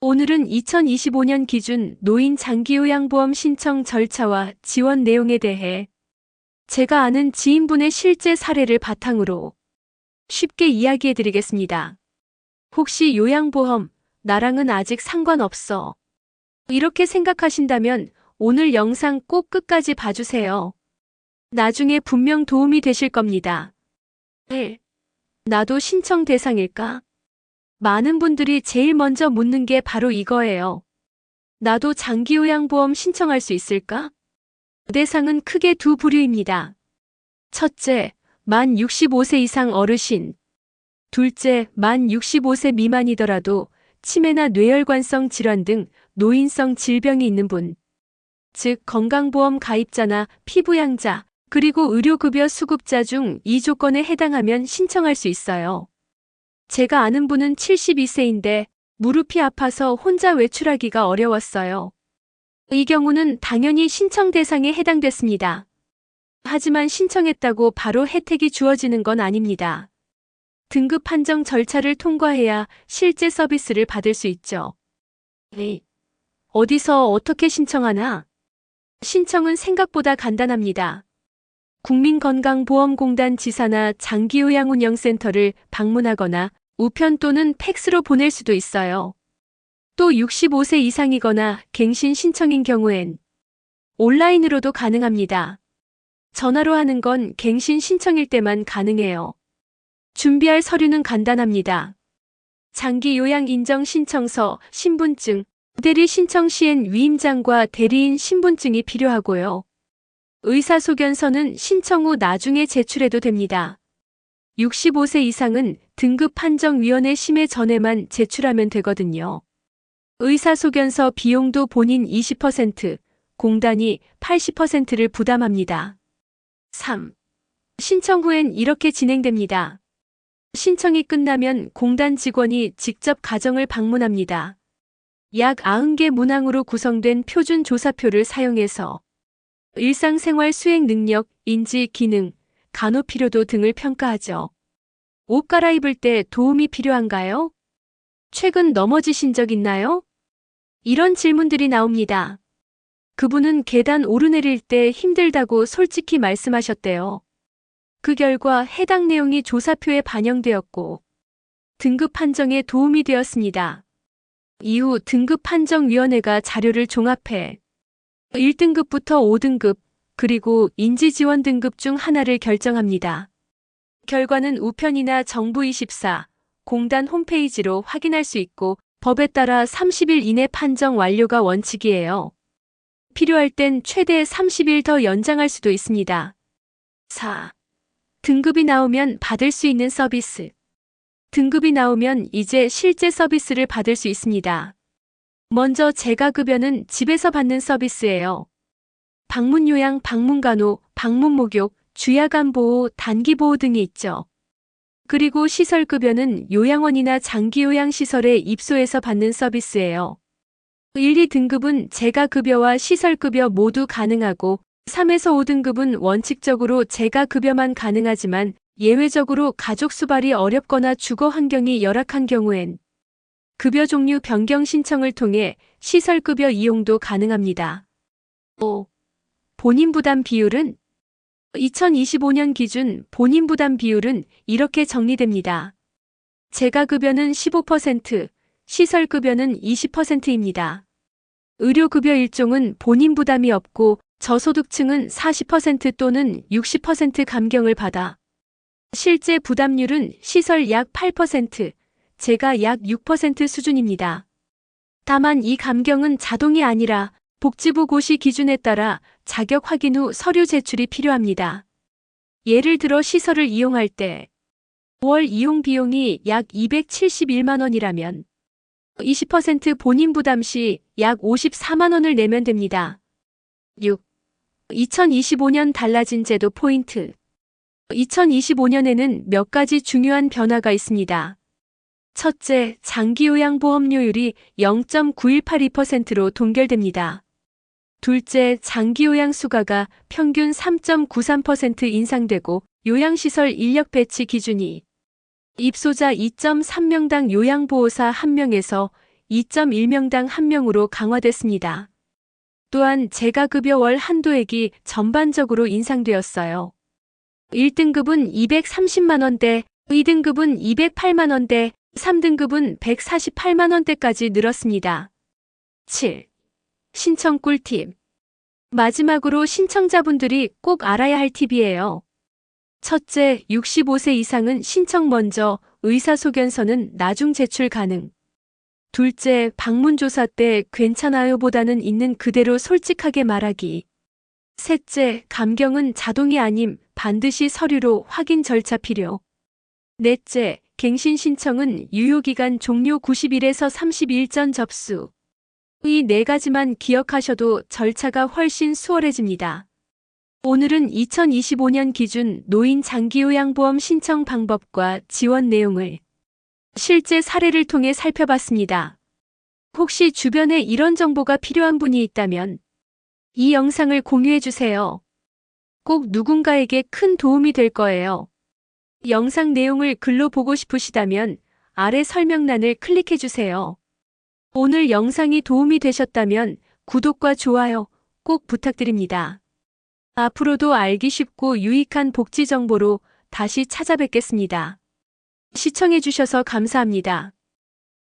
오늘은 2025년 기준 노인 장기요양보험 신청 절차와 지원 내용에 대해 제가 아는 지인분의 실제 사례를 바탕으로 쉽게 이야기해 드리겠습니다. 혹시 요양보험, 나랑은 아직 상관없어. 이렇게 생각하신다면 오늘 영상 꼭 끝까지 봐주세요. 나중에 분명 도움이 되실 겁니다. 1. 나도 신청 대상일까? 많은 분들이 제일 먼저 묻는 게 바로 이거예요. 나도 장기요양보험 신청할 수 있을까? 대상은 크게 두 부류입니다. 첫째, 만 65세 이상 어르신. 둘째, 만 65세 미만이더라도 치매나 뇌혈관성 질환 등 노인성 질병이 있는 분. 즉, 건강보험 가입자나 피부양자, 그리고 의료급여 수급자 중 이 조건에 해당하면 신청할 수 있어요. 제가 아는 분은 72세인데 무릎이 아파서 혼자 외출하기가 어려웠어요. 이 경우는 당연히 신청 대상에 해당됐습니다. 하지만 신청했다고 바로 혜택이 주어지는 건 아닙니다. 등급 판정 절차를 통과해야 실제 서비스를 받을 수 있죠. 어디서 어떻게 신청하나? 신청은 생각보다 간단합니다. 국민건강보험공단 지사나 장기요양운영센터를 방문하거나 우편 또는 팩스로 보낼 수도 있어요. 또 65세 이상이거나 갱신 신청인 경우엔 온라인으로도 가능합니다. 전화로 하는 건 갱신 신청일 때만 가능해요. 준비할 서류는 간단합니다. 장기요양인정신청서, 신분증, 대리 신청 시엔 위임장과 대리인 신분증이 필요하고요. 의사소견서는 신청 후 나중에 제출해도 됩니다. 65세 이상은 등급판정위원회 심의 전에만 제출하면 되거든요. 의사소견서 비용도 본인 20%, 공단이 80%를 부담합니다. 3. 신청 후엔 이렇게 진행됩니다. 신청이 끝나면 공단 직원이 직접 가정을 방문합니다. 약 90개 문항으로 구성된 표준 조사표를 사용해서 일상생활 수행 능력, 인지, 기능, 간호 필요도 등을 평가하죠. 옷 갈아입을 때 도움이 필요한가요? 최근 넘어지신 적 있나요? 이런 질문들이 나옵니다. 그분은 계단 오르내릴 때 힘들다고 솔직히 말씀하셨대요. 그 결과 해당 내용이 조사표에 반영되었고 등급 판정에 도움이 되었습니다. 이후 등급판정위원회가 자료를 종합해 1등급부터 5등급, 그리고 인지지원 등급 중 하나를 결정합니다. 결과는 우편이나 정부24, 공단 홈페이지로 확인할 수 있고 법에 따라 30일 이내 판정 완료가 원칙이에요. 필요할 땐 최대 30일 더 연장할 수도 있습니다. 4. 등급이 나오면 받을 수 있는 서비스. 등급이 나오면 이제 실제 서비스를 받을 수 있습니다. 먼저 재가급여는 집에서 받는 서비스예요. 방문요양, 방문간호, 방문목욕, 주야간보호, 단기보호 등이 있죠. 그리고 시설급여는 요양원이나 장기요양시설에 입소해서 받는 서비스예요. 1, 2등급은 재가급여와 시설급여 모두 가능하고 3에서 5등급은 원칙적으로 재가급여만 가능하지만 예외적으로 가족 수발이 어렵거나 주거 환경이 열악한 경우엔 급여 종류 변경 신청을 통해 시설급여 이용도 가능합니다. 5. 본인 부담 비율은 2025년 기준 본인 부담 비율은 이렇게 정리됩니다. 재가급여는 15%, 시설급여는 20%입니다. 의료급여 일종은 본인 부담이 없고 저소득층은 40% 또는 60% 감경을 받아 실제 부담률은 시설 약 8%, 재가 약 6% 수준입니다. 다만 이 감경은 자동이 아니라 복지부 고시 기준에 따라 자격 확인 후 서류 제출이 필요합니다. 예를 들어 시설을 이용할 때 월 이용 비용이 약 271만 원이라면 20% 본인 부담 시 약 54만 원을 내면 됩니다. 6. 2025년 달라진 제도 포인트. 2025년에는 몇 가지 중요한 변화가 있습니다. 첫째, 장기요양보험료율이 0.9182%로 동결됩니다. 둘째, 장기요양 수가가 평균 3.93% 인상되고 요양시설 인력 배치 기준이 입소자 2.3명당 요양보호사 1명에서 2.1명당 1명으로 강화됐습니다. 또한 재가급여 월 한도액이 전반적으로 인상되었어요. 1등급은 230만원대, 2등급은 208만원대, 3등급은 148만원대까지 늘었습니다. 7. 신청 꿀팁. 마지막으로 신청자분들이 꼭 알아야 할 팁이에요. 첫째, 65세 이상은 신청 먼저, 의사소견서는 나중 제출 가능. 둘째, 방문조사 때 괜찮아요 보다는 있는 그대로 솔직하게 말하기. 셋째, 감경은 자동이 아님 반드시 서류로 확인 절차 필요. 넷째, 갱신 신청은 유효기간 종료 90일에서 30일 전 접수. 이 네 가지만 기억하셔도 절차가 훨씬 수월해집니다. 오늘은 2025년 기준 노인 장기요양보험 신청 방법과 지원 내용을 실제 사례를 통해 살펴봤습니다. 혹시 주변에 이런 정보가 필요한 분이 있다면 이 영상을 공유해주세요. 꼭 누군가에게 큰 도움이 될 거예요. 영상 내용을 글로 보고 싶으시다면 아래 설명란을 클릭해주세요. 오늘 영상이 도움이 되셨다면 구독과 좋아요 꼭 부탁드립니다. 앞으로도 알기 쉽고 유익한 복지 정보로 다시 찾아뵙겠습니다. 시청해주셔서 감사합니다.